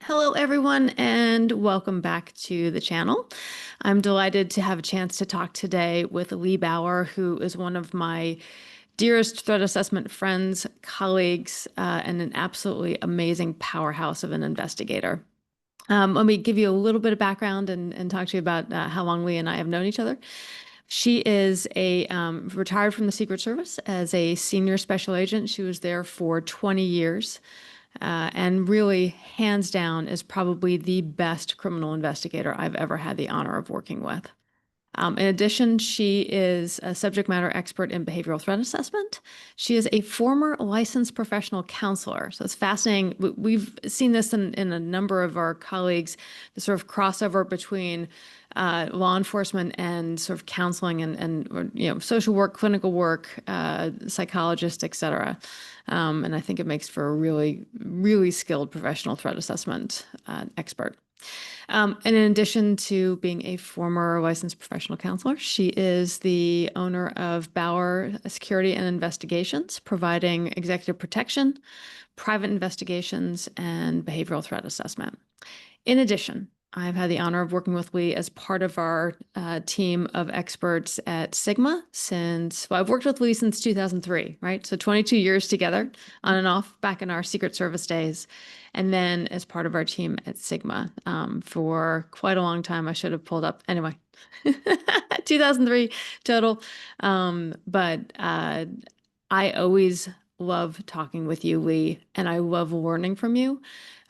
Hello, everyone, and welcome back to the channel. I'm delighted to have a chance to talk today with Lea Bauer, who is one of my dearest threat assessment friends, colleagues, and an absolutely amazing powerhouse of an investigator. Let me give you a little bit of background and talk to you about how long Lea and I have known each other. She is retired from the Secret Service as a senior special agent. She was there for 20 years. And really, hands down, is probably the best criminal investigator I've ever had the honor of working with. In addition, she is a subject matter expert in behavioral threat assessment. She is a former licensed professional counselor. So it's fascinating. We've seen this in a number of our colleagues, the sort of crossover between law enforcement and sort of counseling and social work, clinical work, psychologists, et cetera. And I think it makes for a really, really skilled professional threat assessment expert. And in addition to being a former licensed professional counselor, she is the owner of Bauer Security and Investigations, providing executive protection, private investigations, and behavioral threat assessment. In addition, I've had the honor of working with Lea as part of our team of experts at Sigma I've worked with Lea since 2003, right? So 22 years together, on and off, back in our Secret Service days. And then as part of our team at Sigma for quite a long time. I should have pulled up, anyway, 2003 total. But I always love talking with you, Lea, and I love learning from you.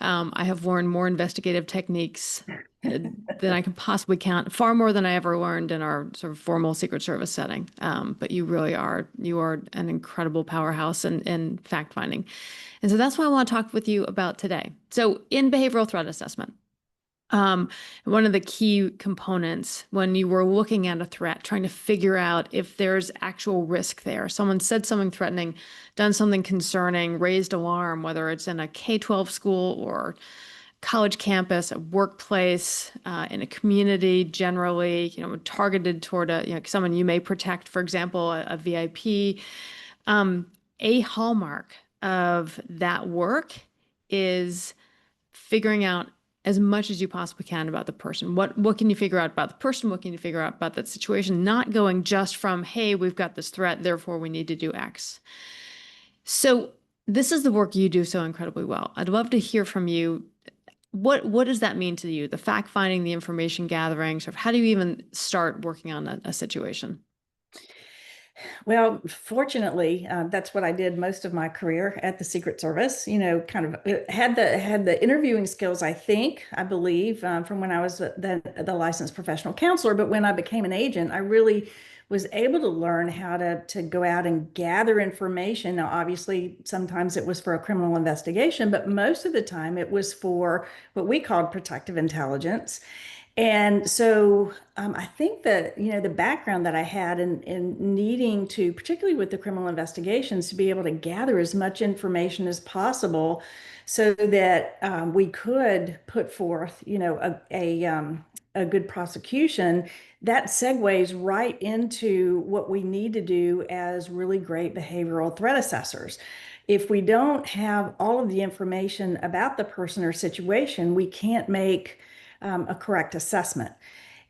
I have learned more investigative techniques than I can possibly count, far more than I ever learned in our sort of formal Secret Service setting. But you really are, you are an incredible powerhouse in fact-finding. And so that's what I want to talk with you about today. So in behavioral threat assessment, one of the key components when you were looking at a threat, trying to figure out if there's actual risk there, someone said something threatening, done something concerning, raised alarm, whether it's in a K-12 school or college campus, a workplace, in a community generally, targeted toward someone you may protect, for example, a VIP. A hallmark of that work is figuring out as much as you possibly can about the person. What can you figure out about the person? What can you figure out about that situation? Not going just from, hey, we've got this threat, therefore we need to do X. So this is the work you do so incredibly well. I'd love to hear from you. What does that mean to you? The fact finding, the information gathering, sort of how do you even start working on a situation? Well, fortunately, that's what I did most of my career at the Secret Service. Kind of had the interviewing skills, I believe, from when I was the licensed professional counselor. But when I became an agent, I really was able to learn how to go out and gather information. Now, obviously, sometimes it was for a criminal investigation, but most of the time it was for what we called protective intelligence. And so I think that, the background that I had in needing to, particularly with the criminal investigations, to be able to gather as much information as possible so that we could put forth, a good prosecution, that segues right into what we need to do as really great behavioral threat assessors. If we don't have all of the information about the person or situation, we can't make a correct assessment.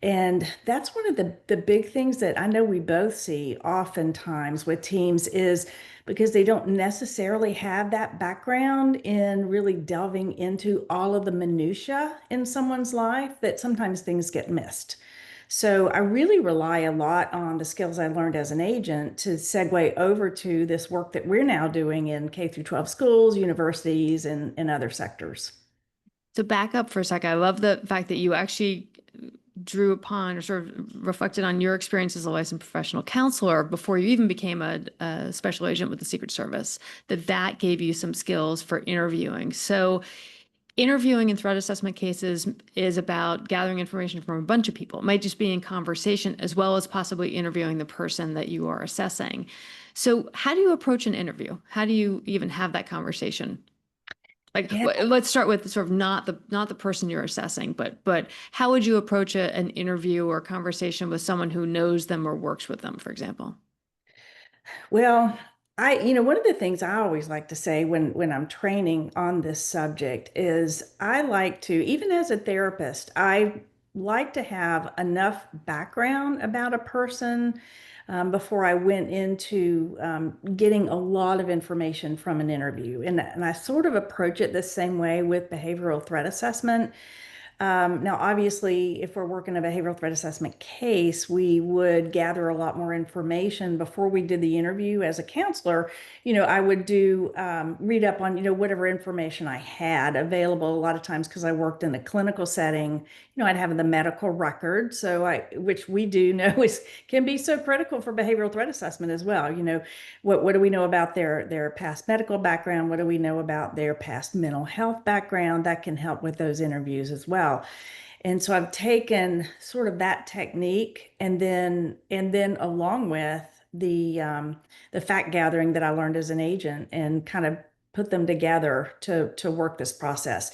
And that's one of the big things that I know we both see oftentimes with teams is because they don't necessarily have that background in really delving into all of the minutia in someone's life, that sometimes things get missed. So I really rely a lot on the skills I learned as an agent to segue over to this work that we're now doing in K through 12 schools, universities, and other sectors. So back up for a sec. I love the fact that you actually drew upon or sort of reflected on your experience as a licensed professional counselor before you even became a special agent with the Secret Service, that gave you some skills for interviewing. So interviewing in threat assessment cases is about gathering information from a bunch of people. It might just be in conversation as well as possibly interviewing the person that you are assessing. So how do you approach an interview? How do you even have that conversation? Like, Yeah. let's start with sort of not the person you're assessing, but how would you approach an interview or conversation with someone who knows them or works with them, for example? Well, One of the things I always like to say when I'm training on this subject is I like to, even as a therapist, I like to have enough background about a person before I went into getting a lot of information from an interview. And I sort of approach it the same way with behavioral threat assessment. Now, obviously, if we're working a behavioral threat assessment case, we would gather a lot more information before we did the interview. As a counselor, I would do read up on, whatever information I had available. A lot of times, because I worked in a clinical setting, I'd have the medical record. Which we do know is can be so critical for behavioral threat assessment as well. What do we know about their past medical background? What do we know about their past mental health background? That can help with those interviews as well. And so I've taken sort of that technique and then along with the fact gathering that I learned as an agent and kind of put them together to work this process.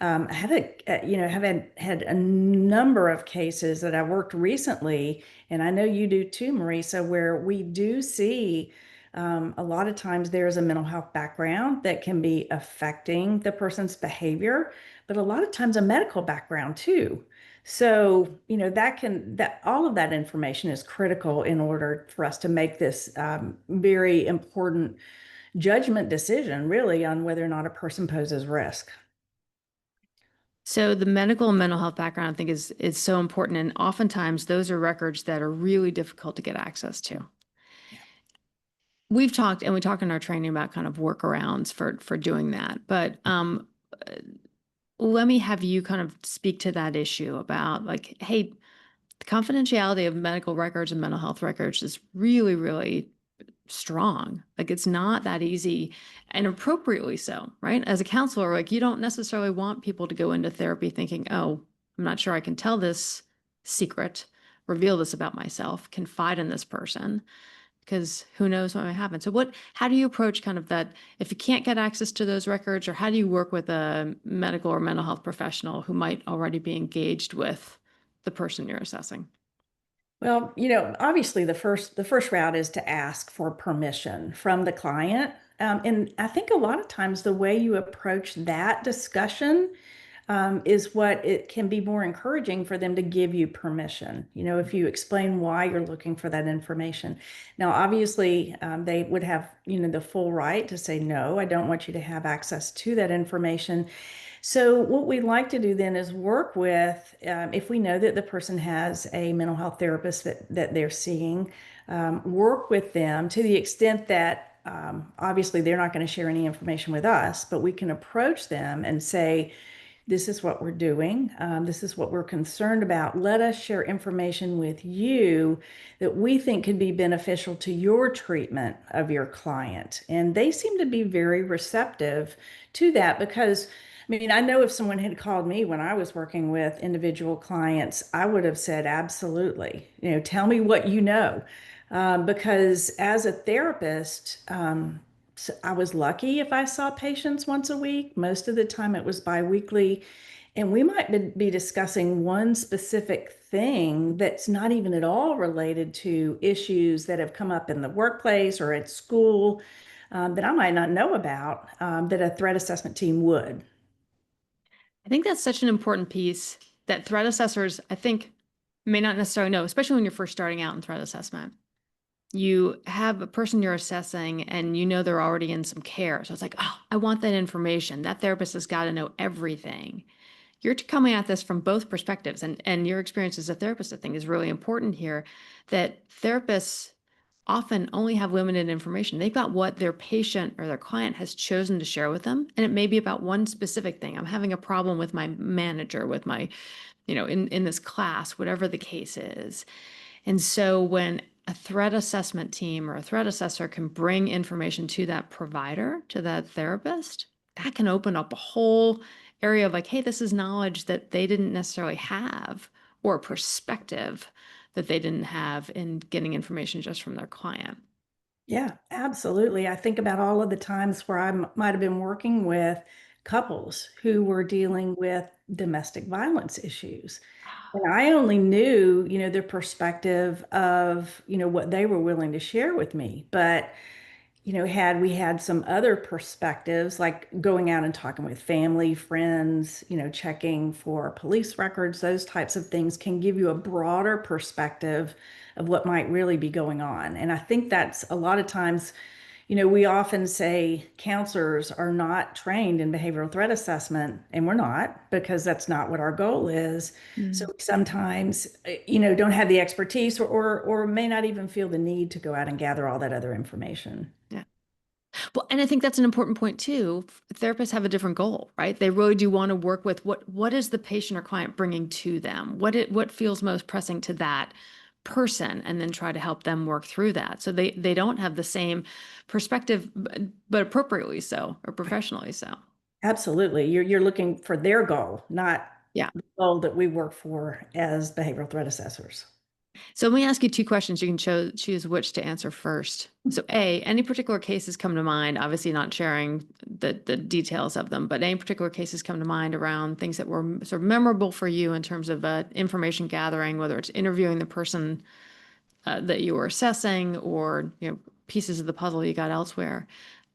I had have had a number of cases that I worked recently, and I know you do too, Marisa, where we do see a lot of times there's a mental health background that can be affecting the person's behavior, but a lot of times a medical background too. So, that all of that information is critical in order for us to make this very important judgment decision, really, on whether or not a person poses risk. So the medical and mental health background, I think, is so important, and oftentimes those are records that are really difficult to get access to. Yeah. We've talked, and we talked in our training about kind of workarounds for doing that. But let me have you kind of speak to that issue about like, hey, the confidentiality of medical records and mental health records is really, really strong. Like it's not that easy, and appropriately so, right? As a counselor, like you don't necessarily want people to go into therapy thinking, oh, I'm not sure I can tell this secret, reveal this about myself, confide in this person, because who knows what might happen. So how do you approach kind of that if you can't get access to those records, or how do you work with a medical or mental health professional who might already be engaged with the person you're assessing? Well, obviously the first route is to ask for permission from the client. And I think a lot of times the way you approach that discussion is what it can be more encouraging for them to give you permission. If you explain why you're looking for that information. Now, obviously, they would have, the full right to say, no, I don't want you to have access to that information. So what we'd like to do then is work with, if we know that the person has a mental health therapist that they're seeing, work with them to the extent that obviously they're not going to share any information with us, but we can approach them and say, this is what we're doing. This is what we're concerned about. Let us share information with you that we think could be beneficial to your treatment of your client. And they seem to be very receptive to that because, I mean, I know if someone had called me when I was working with individual clients, I would have said, absolutely, tell me what you know. Because as a therapist, so I was lucky if I saw patients once a week. Most of the time it was biweekly. And we might be discussing one specific thing that's not even at all related to issues that have come up in the workplace or at school that I might not know about that a threat assessment team would. I think that's such an important piece that threat assessors, I think, may not necessarily know, especially when you're first starting out in threat assessment. You have a person you're assessing and you know they're already in some care. So it's like, oh, I want that information. That therapist has got to know everything. You're coming at this from both perspectives, and your experience as a therapist, I think, is really important here, that therapists often only have limited information. They've got what their patient or their client has chosen to share with them, and it may be about one specific thing. I'm having a problem with my manager, with my, in this class, whatever the case is. And so when a threat assessment team or a threat assessor can bring information to that provider, to that therapist, that can open up a whole area of like, hey, this is knowledge that they didn't necessarily have, or a perspective that they didn't have in getting information just from their client. Yeah, absolutely. I think about all of the times where might have been working with couples who were dealing with domestic violence issues. And I only knew, their perspective of, what they were willing to share with me. But had we had some other perspectives, like going out and talking with family, friends, checking for police records, those types of things can give you a broader perspective of what might really be going on. And I think that's a lot of times, we often say counselors are not trained in behavioral threat assessment, and we're not because that's not what our goal is. So Mm, we sometimes, don't have the expertise or may not even feel the need to go out and gather all that other information. yeah. Well, and I think that's an important point too. Therapists have a different goal, right? They really do want to work with what is the patient or client bringing to them? What feels most pressing to that person, and then try to help them work through that. So they don't have the same perspective, but appropriately so, or professionally so. Absolutely. You're looking for their goal, not Yeah. the goal that we work for as behavioral threat assessors. So let me ask you two questions. You can choose which to answer first. So A, any particular cases come to mind? Obviously not sharing the details of them, but any particular cases come to mind around things that were sort of memorable for you in terms of information gathering, whether it's interviewing the person that you were assessing, or pieces of the puzzle you got elsewhere.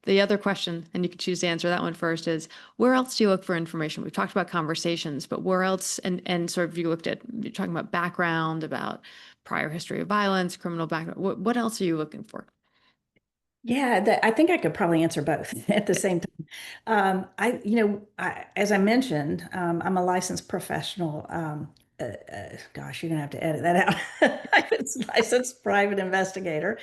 The other question, and you can choose to answer that one first, is where else do you look for information? We've talked about conversations, but where else, and sort of you looked at, you're talking about background, about prior history of violence, criminal background. What else are you looking for? Yeah, I think I could probably answer both at the same time. As I mentioned, I'm a licensed professional. Gosh, you're gonna have to edit that out. I'm a licensed private investigator,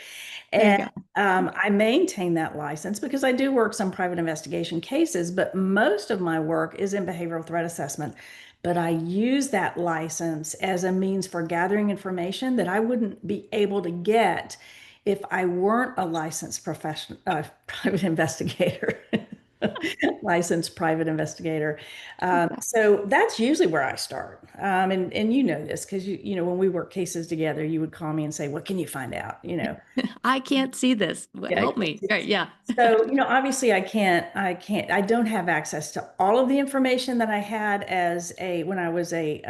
There you and go. I maintain that license because I do work some private investigation cases, but most of my work is in behavioral threat assessment. But I use that license as a means for gathering information that I wouldn't be able to get if I weren't a licensed professional, private investigator, licensed private investigator. So that's usually where I start. And you know this because when we work cases together, you would call me and say, "What can you find out?" I can't see this. Yeah. Help me. All right, yeah. So, obviously I don't have access to all of the information that I had when I was a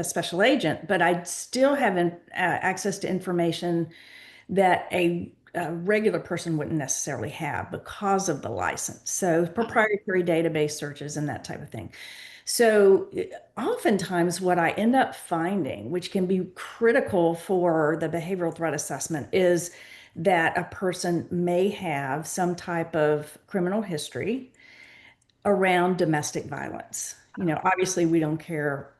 special agent, but I still have access to information that a regular person wouldn't necessarily have because of the license. So proprietary database searches and that type of thing. So oftentimes what I end up finding, which can be critical for the behavioral threat assessment, is that a person may have some type of criminal history around domestic violence. Obviously we don't care,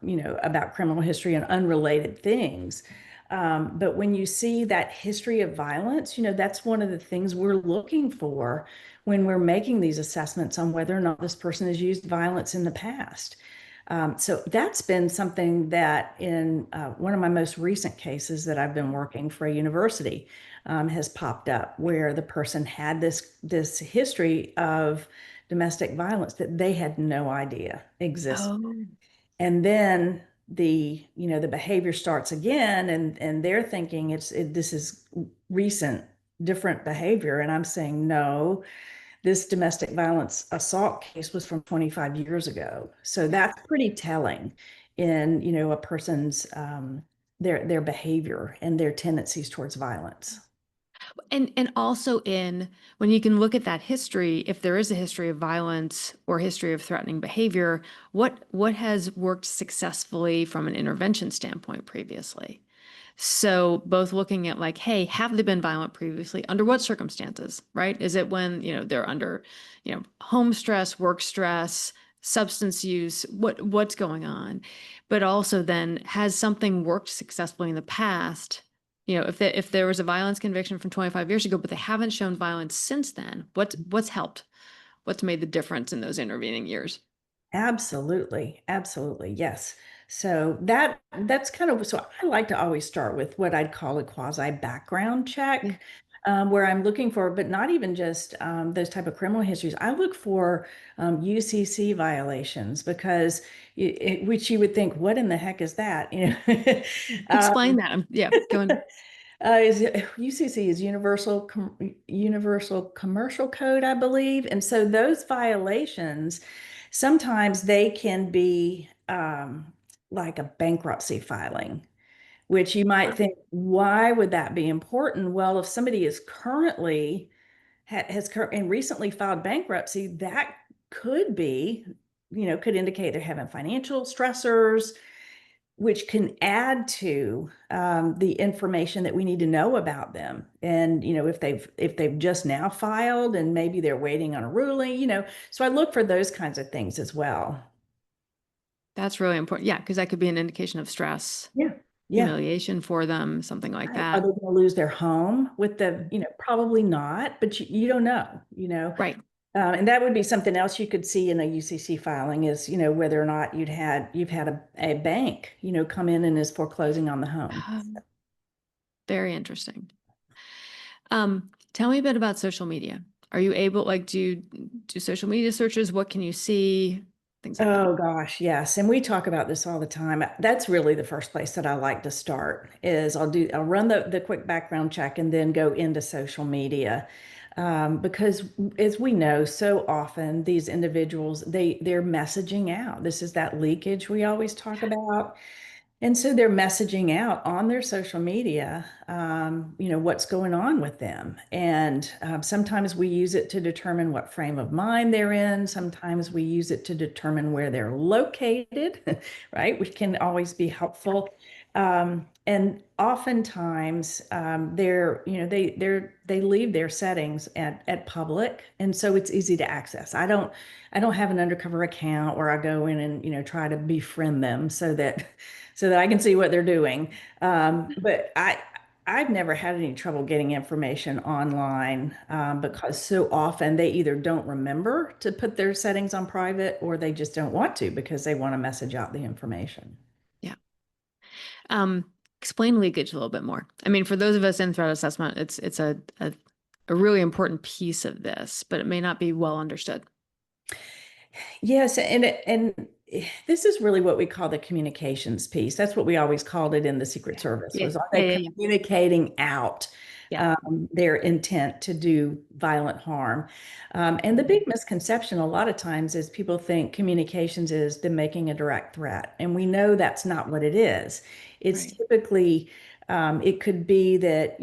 about criminal history and unrelated things. But when you see that history of violence, that's one of the things we're looking for when we're making these assessments on whether or not this person has used violence in the past. So that's been something that in one of my most recent cases that I've been working for a university has popped up where the person had this history of domestic violence that they had no idea existed. Oh, And then the behavior starts again, and they're thinking this is recent, different behavior. And I'm saying, no, this domestic violence assault case was from 25 years ago. So yeah. that's pretty telling in, a person's their behavior and their tendencies towards violence. And also in when you can look at that history, if there is a history of violence or history of threatening behavior, what has worked successfully from an intervention standpoint previously? So both looking at like, hey, have they been violent previously? Under what circumstances, right? Is it when, they're under, home stress, work stress, substance use, what's going on? But also then, has something worked successfully in the past? If there was a violence conviction from 25 years ago, but they haven't shown violence since then, what's helped? What's made the difference in those intervening years? Absolutely. Absolutely. Yes. So that's kind of so I like to always start with what I'd call a quasi background Yeah. check, where I'm looking for, but not even just those type of criminal histories. I look for UCC violations because which you would think, what in the heck is that? Explain that. Yeah, going. UCC is Universal Commercial Code, I believe. And so those violations, sometimes they can be like a bankruptcy filing, which you might think, why would that be important? Well, if somebody is currently and recently filed bankruptcy, that could be, could indicate they're having financial stressors, which can add to the information that we need to know about them. And if they've just now filed and maybe they're waiting on a ruling, so I look for those kinds of things as well. That's really important. Yeah, because that could be an indication of stress, Yeah. Yeah. humiliation for them, something like Right. Are that. they going to lose their home with probably not, but you don't know. Right. And that would be something else you could see in a UCC filing is, whether or not you've had a bank, come in and is foreclosing on the home. Very interesting. Tell me a bit about social media. Are you able, like, do you do social media searches? What can you see? Things like that. Oh gosh, yes. And we talk about this all the time. That's really the first place that I like to start is I'll run the quick background check and then go into social media. Because as we know, so often these individuals, they're messaging out. This is that leakage we always talk about. And so they're messaging out on their social media, what's going on with them. And sometimes we use it to determine what frame of mind they're in. Sometimes we use it to determine where they're located, right? Which can always be helpful. And oftentimes they leave their settings at public, and so it's easy to access. I don't have an undercover account where I go in and try to befriend them so that I can see what they're doing. But I've never had any trouble getting information online because so often they either don't remember to put their settings on private or they just don't want to because they want to message out the information. Yeah. Explain leakage a little bit more. I mean, for those of us in threat assessment, it's a really important piece of this, but it may not be well understood. Yes, and this is really what we call the communications piece. That's what we always called it in the Secret Service, Yeah. was are Yeah. they Yeah. communicating out Yeah. their intent to do violent harm? And the big misconception a lot of times is people think communications is them making a direct threat, and we know that's not what it is. It's Right. typically it could be that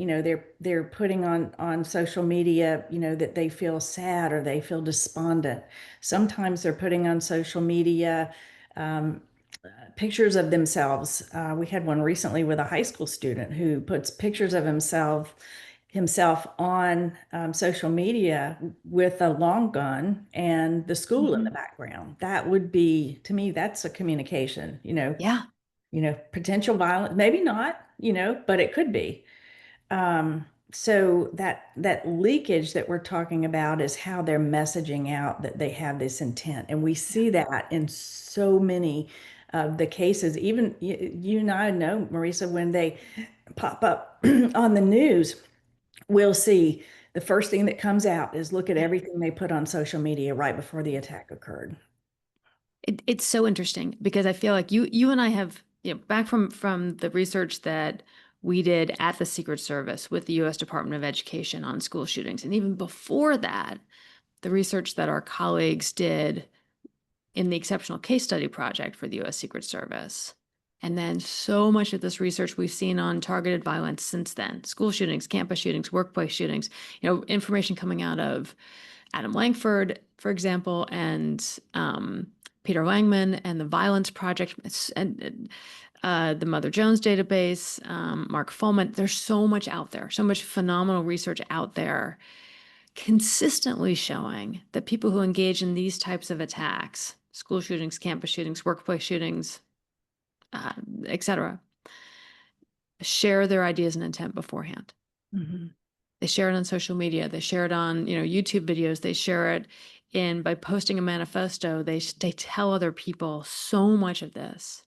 they're putting on social media that they feel sad or they feel despondent. Sometimes they're putting on social media um, pictures of themselves. We had one recently with a high school student who puts pictures of himself on social media with a long gun and the school in the Mhm. background. That would be, to me, that's a communication, Yeah. potential violence, maybe not, but it could be. So that leakage that we're talking about is how they're messaging out that they have this intent. And we see that in so many of the cases. Even you and I know, Marisa, when they pop up on the news, we'll see the first thing that comes out is look at Yeah. everything they put on social media right before the attack occurred. It's so interesting because I feel like you and I have, back from the research that we did at the Secret Service with the U.S. Department of Education on school shootings, and even before that, the research that our colleagues did in the Exceptional Case Study Project for the U.S. Secret Service. And then so much of this research we've seen on targeted violence since then, school shootings, campus shootings, workplace shootings, information coming out of Adam Langford, for example, and Peter Langman and the Violence Project and the Mother Jones database, Mark Fullman. There's so much out there, so much phenomenal research out there consistently showing that people who engage in these types of attacks, school shootings, campus shootings, workplace shootings, etc., share their ideas and intent beforehand. Mhm. They share it on social media. They share it on, YouTube videos. They share it by posting a manifesto. They tell other people so much of this.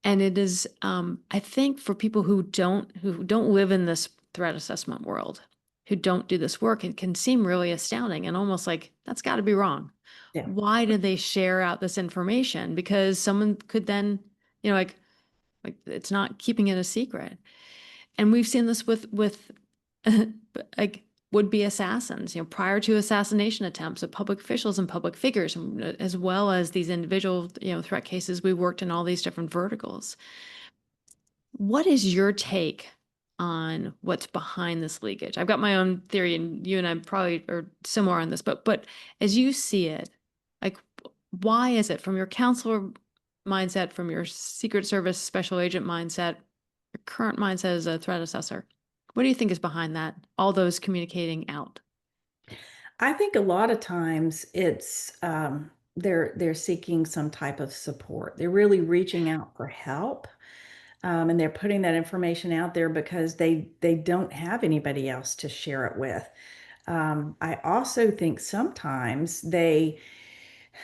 And it is, I think, for people who don't live in this threat assessment world, who don't do this work, it can seem really astounding and almost like that's got to be wrong. Yeah. Why did they share out this information? Because someone could then, like it's not keeping it a secret. And we've seen this with like would-be assassins, prior to assassination attempts of public officials and public figures, as well as these individual, threat cases. We worked in all these different verticals. What is your take on what's behind this leakage? I've got my own theory, and you and I probably are similar on this, but as you see it, like, why is it from your counselor mindset, from your Secret Service special agent mindset, your current mindset as a threat assessor? What do you think is behind that? All those communicating out. I think a lot of times it's they're seeking some type of support. They're really reaching out for help, and they're putting that information out there because they don't have anybody else to share it with. I also think sometimes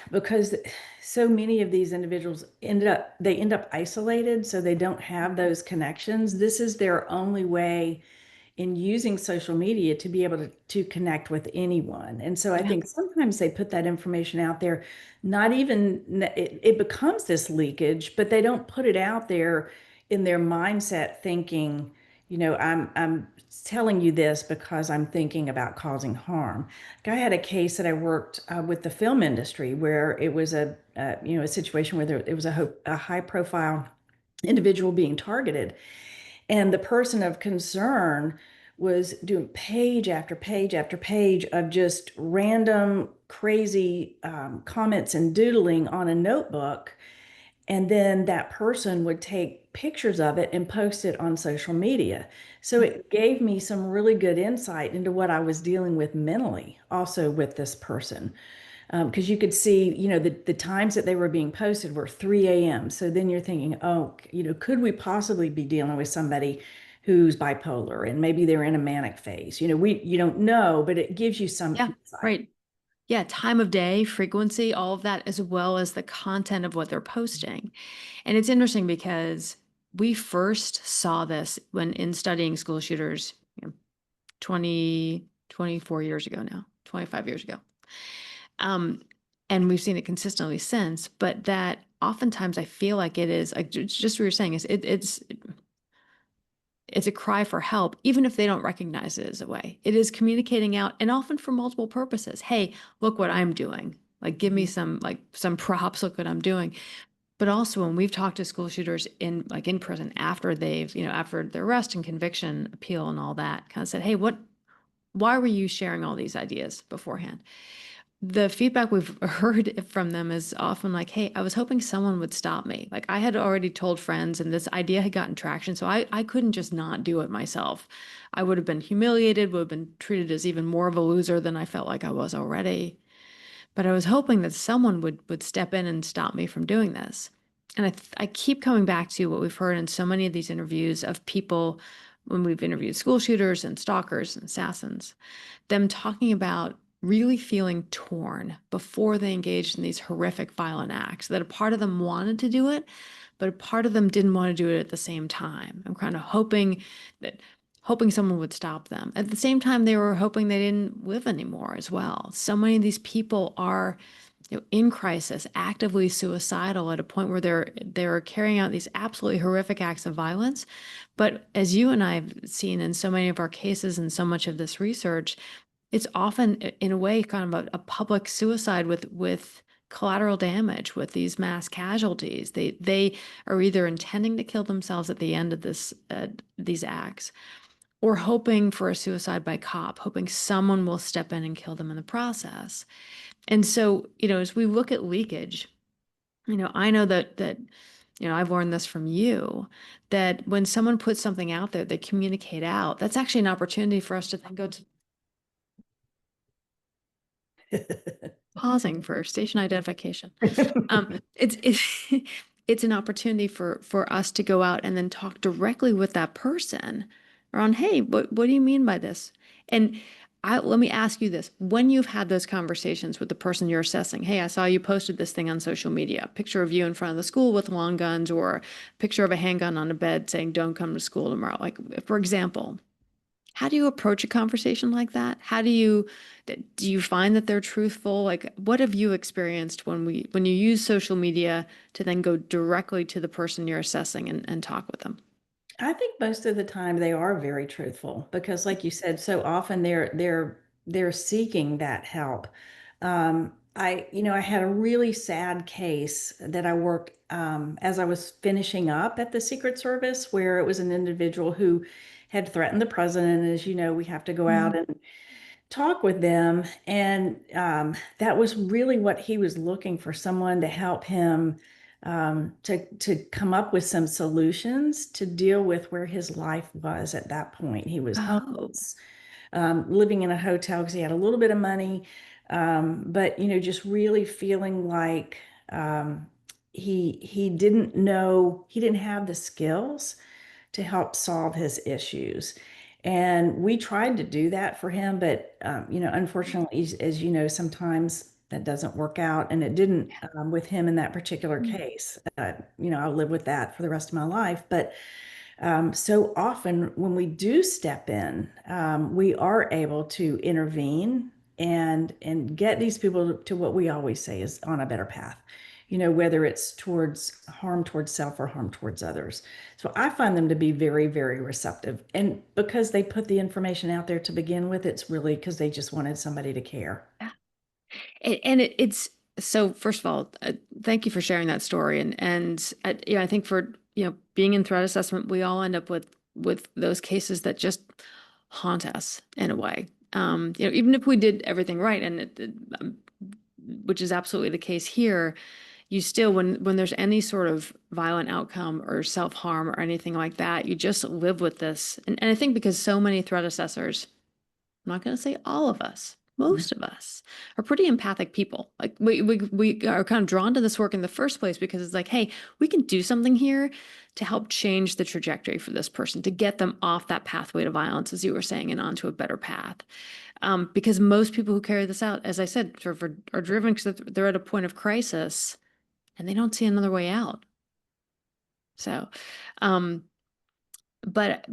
because so many of these individuals end up isolated, so they don't have those connections. This is their only way in using social media to be able to connect with anyone. And so I Yeah. think sometimes they put that information out there, not even it becomes this leakage, but they don't put it out there in their mindset thinking, I'm telling you this because I'm thinking about causing harm. Like I had a case that I worked with the film industry where it was a situation where it was a high profile individual being targeted. And the person of concern was doing page after page after page of just random, crazy comments and doodling on a notebook. And then that person would take pictures of it and post it on social media. So it gave me some really good insight into what I was dealing with mentally, also with this person because you could see, the times that they were being posted were 3 a.m. So then you're thinking, oh, could we possibly be dealing with somebody who's bipolar and maybe they're in a manic phase? You don't know, but it gives you some Yeah, insight. right. Yeah, time of day, frequency, all of that, as well as the content of what they're posting. And it's interesting because we first saw this when in studying school shooters, 20, 24 years ago now, 25 years ago. Um, and we've seen it consistently since, but that oftentimes I feel like it is like just what you're saying is it's a cry for help, even if they don't recognize it as a way. It is communicating out and often for multiple purposes. Hey, look what I'm doing. Like, give me Mhm. some props. Look what I'm doing. But also when we've talked to school shooters in prison after they've, after their arrest and conviction appeal and all that, kind of said, hey, why were you sharing all these ideas beforehand? The feedback we've heard from them is often like, hey, I was hoping someone would stop me. Like I had already told friends and this idea had gotten traction. So I couldn't just not do it myself. I would have been humiliated, would have been treated as even more of a loser than I felt like I was already. But I was hoping that someone would step in and stop me from doing this. And I keep coming back to what we've heard in so many of these interviews of people when we've interviewed school shooters and stalkers and assassins, them talking about really feeling torn before they engaged in these horrific violent acts, that a part of them wanted to do it, but a part of them didn't want to do it at the same time. I'm kind of hoping someone would stop them. At the same time, they were hoping they didn't live anymore as well. So many of these people are, in crisis, actively suicidal at a point where they're carrying out these absolutely horrific acts of violence. But as you and I have seen in so many of our cases and so much of this research, it's often in a way kind of a public suicide with collateral damage, with these mass casualties. They are either intending to kill themselves at the end of these acts, or hoping for a suicide by cop, hoping someone will step in and kill them in the process. And so, as we look at leakage, I know that I've learned this from you, that when someone puts something out there, they communicate out. That's actually an opportunity for us to then go to pausing for station identification. It's it's an opportunity for us to go out and then talk directly with that person around, hey, what do you mean by this? And let me ask you this. When you've had those conversations with the person you're assessing, hey, I saw you posted this thing on social media, a picture of you in front of the school with long guns or a picture of a handgun on a bed saying, don't come to school tomorrow. Like, for example, how do you approach a conversation like that? Do you find that they're truthful? Like, what have you experienced when you use social media to then go directly to the person you're assessing and talk with them? I think most of the time they are very truthful because, like you said, so often they're seeking that help. I had a really sad case that I worked as I was finishing up at the Secret Service, where it was an individual who had threatened the president. As you know, we have to go out Mm. and talk with them. And that was really what he was looking for, someone to help him to come up with some solutions to deal with where his life was at that point. He was Oh, homeless, living in a hotel because he had a little bit of money, but just really feeling like he didn't know, he didn't have the skills to help solve his issues. And we tried to do that for him, but unfortunately, as you know, sometimes that doesn't work out, and it didn't with him in that particular mm, case. I'll live with that for the rest of my life. But so often when we do step in, we are able to intervene and get these people to what we always say is on a better path. Whether it's towards harm towards self or harm towards others. So I find them to be very, very receptive. And because they put the information out there to begin with, it's really because they just wanted somebody to care. yeah. It's so. First of all, thank you for sharing that story. I think for being in threat assessment, we all end up with those cases that just haunt us in a way. Even if we did everything right, which is absolutely the case here, you still, when there's any sort of violent outcome or self-harm or anything like that, you just live with this. And I think because so many threat assessors, I'm not going to say all of us, most of us are pretty empathic people. Like we are kind of drawn to this work in the first place because it's like, hey, we can do something here to help change the trajectory for this person, to get them off that pathway to violence, as you were saying, and onto a better path. Because most people who carry this out, as I said, sort of are driven because they're at a point of crisis and they don't see another way out. So, um, but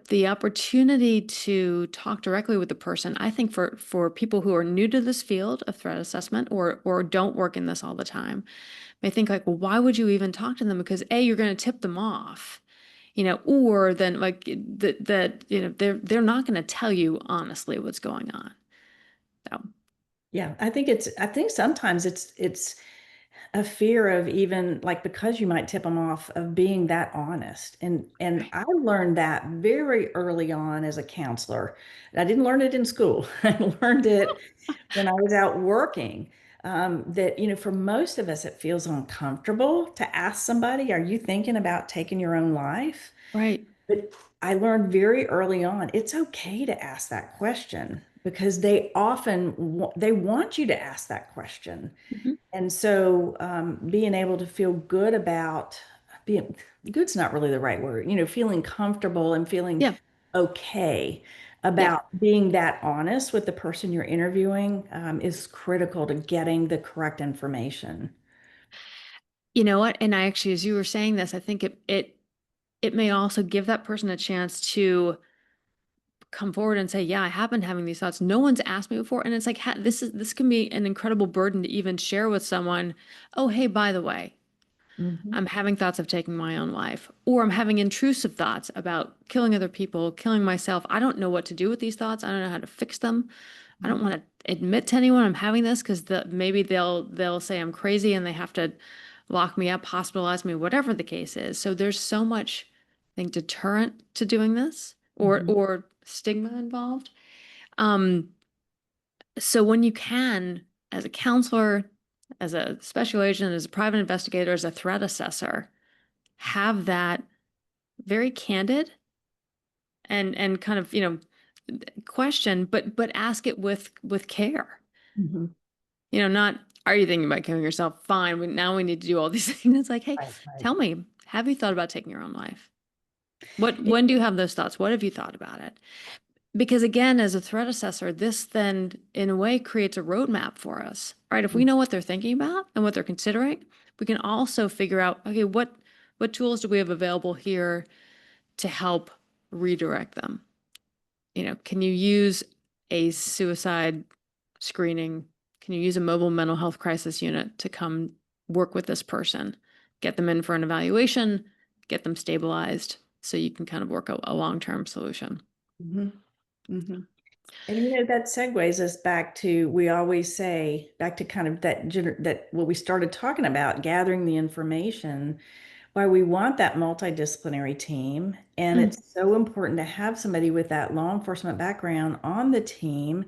the opportunity to talk directly with the person, I think for people who are new to this field of threat assessment or don't work in this all the time, may think like, well, why would you even talk to them? Because A, you're going to tip them off, or then like that, they're not going to tell you honestly what's going on. So, Yeah, I think sometimes it's a fear of, even like, because you might tip them off, of being that honest. And right, I learned that very early on as a counselor. I didn't learn it in school. I learned it when I was out working. That, for most of us, it feels uncomfortable to ask somebody, are you thinking about taking your own life? right. But I learned very early on, it's okay to ask that question, because they often they want you to ask that question. Mhm. And so being able to feel good about being good's not really the right word, feeling comfortable and feeling Yeah, okay yeah. about being that honest with the person you're interviewing is critical to getting the correct information. You know what? And I actually, as you were saying this, I think it may also give that person a chance to come forward and say, yeah, I have been having these thoughts. No one's asked me before. And it's like, this can be an incredible burden to even share with someone. Oh, hey, by the way, Mhm. I'm having thoughts of taking my own life, or I'm having intrusive thoughts about killing other people, killing myself. I don't know what to do with these thoughts. I don't know how to fix them. I don't want to admit to anyone I'm having this because maybe they'll say I'm crazy and they have to lock me up, hospitalize me, whatever the case is. So there's so much, I think, deterrent to doing this Mhm. or stigma involved. Um, so when you can, as a counselor, as a special agent, as a private investigator, as a threat assessor, have that very candid and kind of, question, but ask it with care. Mhm. Not, are you thinking about killing yourself? Fine. Now we need to do all these things. It's like, hey, Right, right. tell me, have you thought about taking your own life? Yeah. When do you have those thoughts? What have you thought about it? Because again, as a threat assessor, this then in a way creates a roadmap for us, right? If we know what they're thinking about and what they're considering, we can also figure out, okay, what tools do we have available here to help redirect them? Can you use a suicide screening? Can you use a mobile mental health crisis unit to come work with this person, get them in for an evaluation, get them stabilized so you can kind of work a long-term solution? Mhm. Mhm. And that segues us back to, we always say, back to kind of that what we started talking about, gathering the information, why we want that multidisciplinary team. And Mm, it's so important to have somebody with that law enforcement background on the team,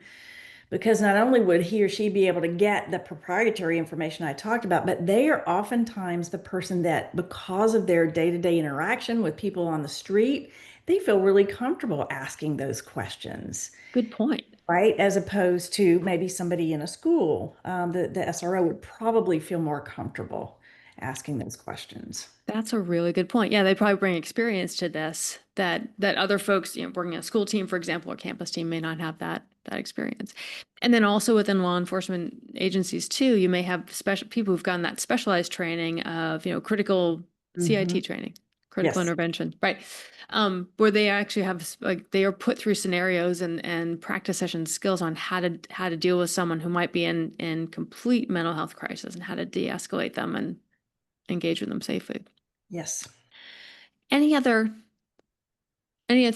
because not only would he or she be able to get the proprietary information I talked about, but they are oftentimes the person that, because of their day-to-day interaction with people on the street, they feel really comfortable asking those questions, good point. right? As opposed to maybe somebody in a school, the SRO would probably feel more comfortable asking those questions. That's a really good point. Yeah, they probably bring experience to this that other folks, working a school team, for example, or campus team may not have that experience. And then also within law enforcement agencies too, you may have special people who've gotten that specialized training of, critical Hmm. CIT training, critical Yes. intervention, right? Where they actually have like they are put through scenarios and practice session skills on how to deal with someone who might be in complete mental health crisis and how to de-escalate them and engage with them safely. Yes. Any other any other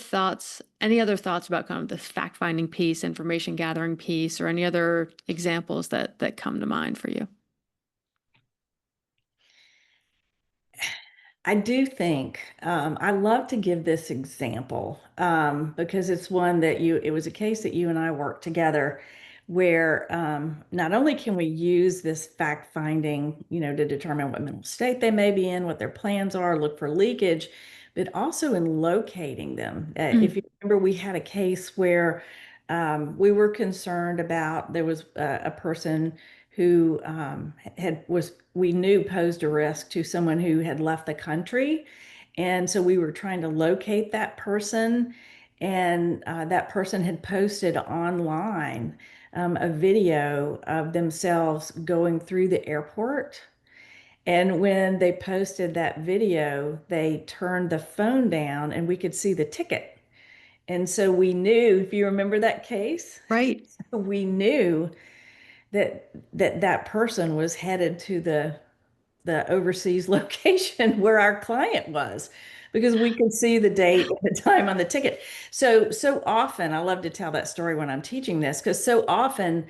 thoughts about kind of the fact-finding piece, information gathering piece, or any other examples that come to mind for you? I do think I love to give this example because it's one that it was a case that you and I worked together where not only can we use this fact finding, to determine what mental state they may be in, what their plans are, look for leakage, but also in locating them. If Mm, you remember, we had a case where we were concerned about there was a person who we knew posed a risk to someone who had left the country. And so we were trying to locate that person. And that person had posted online a video of themselves going through the airport. And when they posted that video, they turned the phone down and we could see the ticket. And so we knew, if you remember that case, right. we knew that person was headed to the overseas location where our client was, because we could see the date and the time on the ticket. So often, I love to tell that story when I'm teaching this, because so often,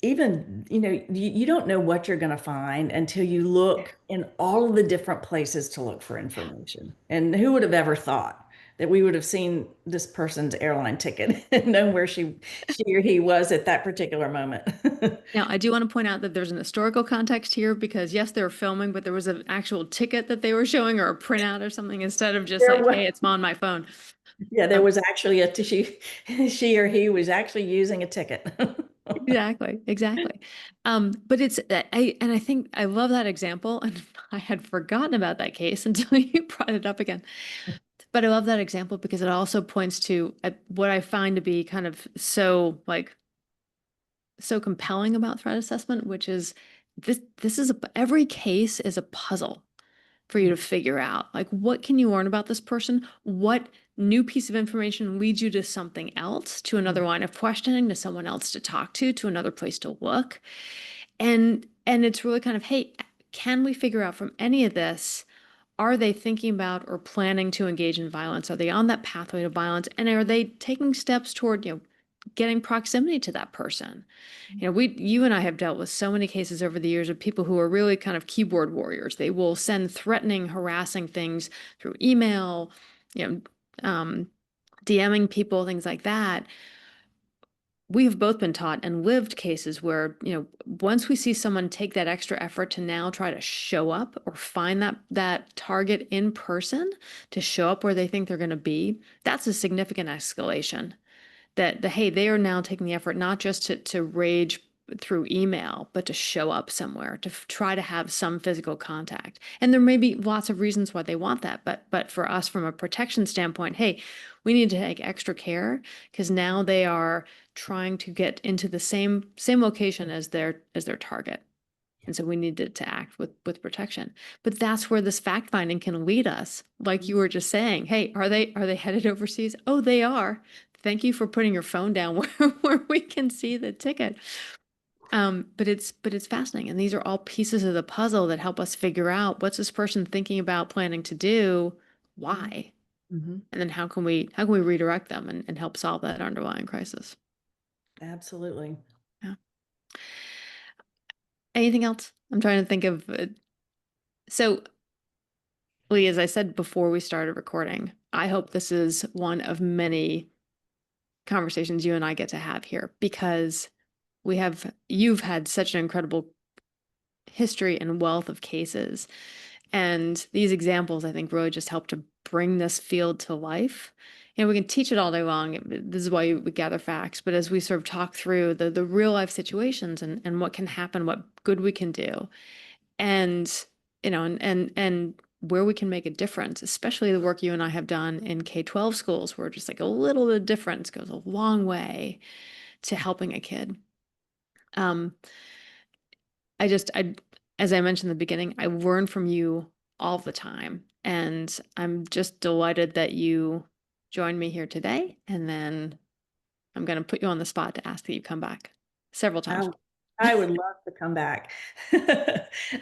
even you don't know what you're going to find until you look in all of the different places to look for information. And who would have ever thought that we would have seen this person's airline ticket and known where she or he was at that particular moment? Now, I do want to point out that there's an historical context here because yes, they were filming, but there was an actual ticket that they were showing or a printout or something instead of just There like, was, hey, it's on my phone. yeah, there Um, was actually she or he was actually using a ticket. exactly, exactly. But I think I love that example, and I had forgotten about that case until you brought it up again. But I love that example because it also points to what I find to be kind of so compelling about threat assessment, which is this is every case is a puzzle for you to figure out. Like, what can you learn about this person? What new piece of information leads you to something else, to another line of questioning, to someone else to talk to another place to look? And it's really kind of, hey, can we figure out from any of this, are they thinking about or planning to engage in violence? Are they on that pathway to violence? And are they taking steps toward, getting proximity to that person? You and I have dealt with so many cases over the years of people who are really kind of keyboard warriors. They will send threatening, harassing things through email, you know, DMing people, things like that. We've both been taught and lived cases where, once we see someone take that extra effort to now try to show up or find that target in person, to show up where they think they're going to be, that's a significant escalation. Hey, they are now taking the effort not just to rage through email, but to show up somewhere, to try to have some physical contact. And there may be lots of reasons why they want that, but for us, from a protection standpoint, hey, we need to take extra care because now they are trying to get into the same location as their target. And so we need to act with protection. But that's where this fact finding can lead us. Like you were just saying, hey, are they headed overseas? Oh, they are. Thank you for putting your phone down where we can see the ticket. But it's fascinating. And these are all pieces of the puzzle that help us figure out what's this person thinking about planning to do, why, Mhm. and then how can we redirect them and help solve that underlying crisis. Absolutely. Yeah. Anything else? I'm trying to think of. So, Lee, as I said before we started recording, I hope this is one of many conversations you and I get to have here because you've had such an incredible history and wealth of cases. And these examples, I think, really just help to bring this field to life. We can teach it all day long. This is why we gather facts. But as we sort of talk through the real life situations and what can happen, what good we can do, and and where we can make a difference, especially the work you and I have done in K-12 schools, where just like a little bit of difference goes a long way to helping a kid. Um, I, as I mentioned in the beginning, I learn from you all the time. And I'm just delighted that you joined me here today. And then I'm going to put you on the spot to ask that you come back several times. I, I would love to come back.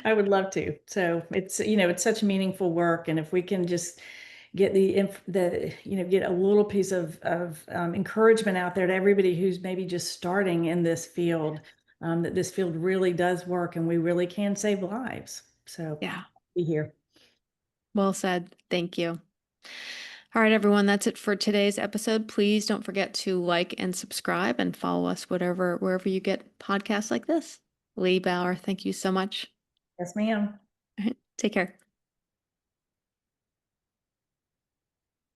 I would love to. So it's such meaningful work. And if we can just get get a little piece of encouragement out there to everybody who's maybe just starting in this field, that this field really does work and we really can save lives. So Yeah. be here. Well said. Thank you. All right, everyone, that's it for today's episode. Please don't forget to like and subscribe and follow us wherever you get podcasts like this. Lea Bauer, thank you so much. Yes, ma'am. All right, take care.